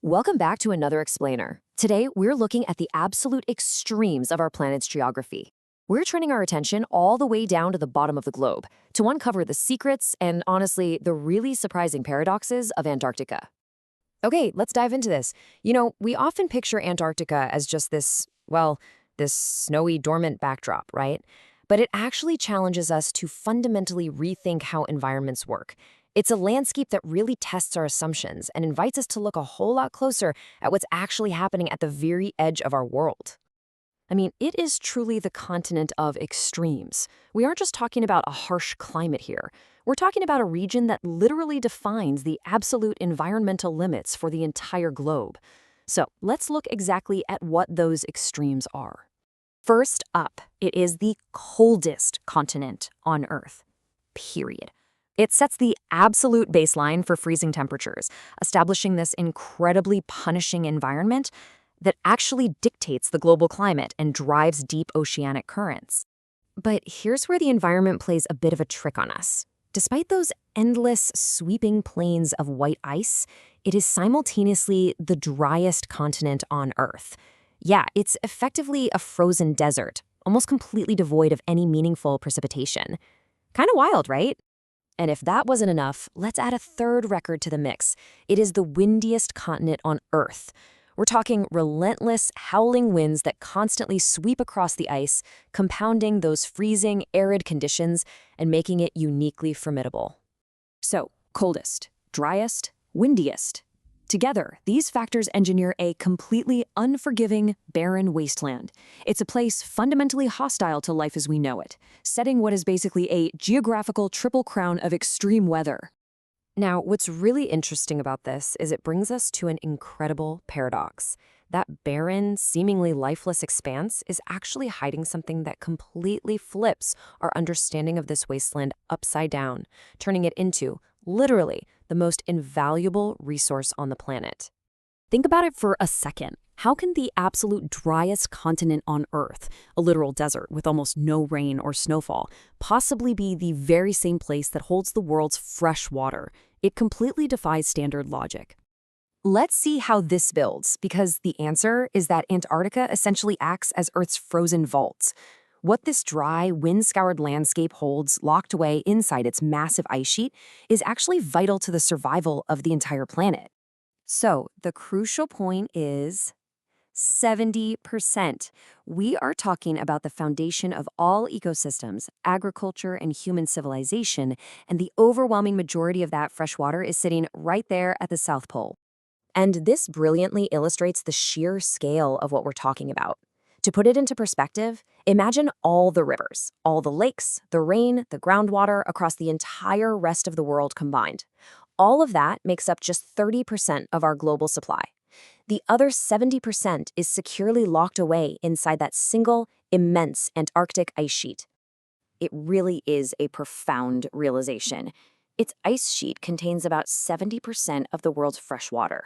Welcome back to another explainer. Today, we're looking at the absolute extremes of our planet's geography. We're turning our attention all the way down to the bottom of the globe to uncover the secrets and, honestly, the really surprising paradoxes of Antarctica. Okay, let's dive into this. We often picture Antarctica as just this snowy, dormant backdrop, right? But it actually challenges us to fundamentally rethink how environments work. It's a landscape that really tests our assumptions and invites us to look a whole lot closer at what's actually happening at the very edge of our world. I mean, it is truly the continent of extremes. We aren't just talking about a harsh climate here. We're talking about a region that literally defines the absolute environmental limits for the entire globe. So let's look exactly at what those extremes are. First up, it is the coldest continent on Earth, period. It sets the absolute baseline for freezing temperatures, establishing this incredibly punishing environment that actually dictates the global climate and drives deep oceanic currents. But here's where the environment plays a bit of a trick on us. Despite those endless, sweeping plains of white ice, it is simultaneously the driest continent on Earth. Yeah, it's effectively a frozen desert, almost completely devoid of any meaningful precipitation. Kind of wild, right? And if that wasn't enough, let's add a third record to the mix. It is the windiest continent on Earth. We're talking relentless, howling winds that constantly sweep across the ice, compounding those freezing, arid conditions and making it uniquely formidable. So, coldest, driest, windiest. Together, these factors engineer a completely unforgiving, barren wasteland. It's a place fundamentally hostile to life as we know it, setting what is basically a geographical triple crown of extreme weather. Now, what's really interesting about this is it brings us to an incredible paradox. That barren, seemingly lifeless expanse is actually hiding something that completely flips our understanding of this wasteland upside down, turning it into, literally, the most invaluable resource on the planet. Think about it for a second. How can the absolute driest continent on Earth, a literal desert with almost no rain or snowfall, possibly be the very same place that holds the world's fresh water? It completely defies standard logic. Let's see how this builds, because the answer is that Antarctica essentially acts as Earth's frozen vaults. What this dry, wind-scoured landscape holds locked away inside its massive ice sheet is actually vital to the survival of the entire planet. So, the crucial point is 70%. We are talking about the foundation of all ecosystems, agriculture, and human civilization, and the overwhelming majority of that fresh water is sitting right there at the South Pole. And this brilliantly illustrates the sheer scale of what we're talking about. To put it into perspective, imagine all the rivers, all the lakes, the rain, the groundwater across the entire rest of the world combined. All of that makes up just 30% of our global supply. The other 70% is securely locked away inside that single, immense Antarctic ice sheet. It really is a profound realization. Its ice sheet contains about 70% of the world's fresh water.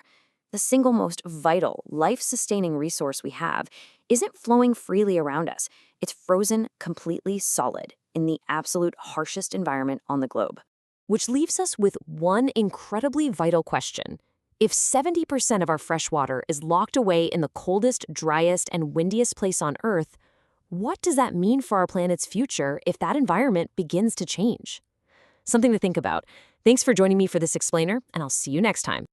The single most vital, life-sustaining resource we have isn't flowing freely around us. It's frozen completely solid in the absolute harshest environment on the globe. Which leaves us with one incredibly vital question. If 70% of our fresh water is locked away in the coldest, driest, and windiest place on Earth, what does that mean for our planet's future if that environment begins to change? Something to think about. Thanks for joining me for this explainer, and I'll see you next time.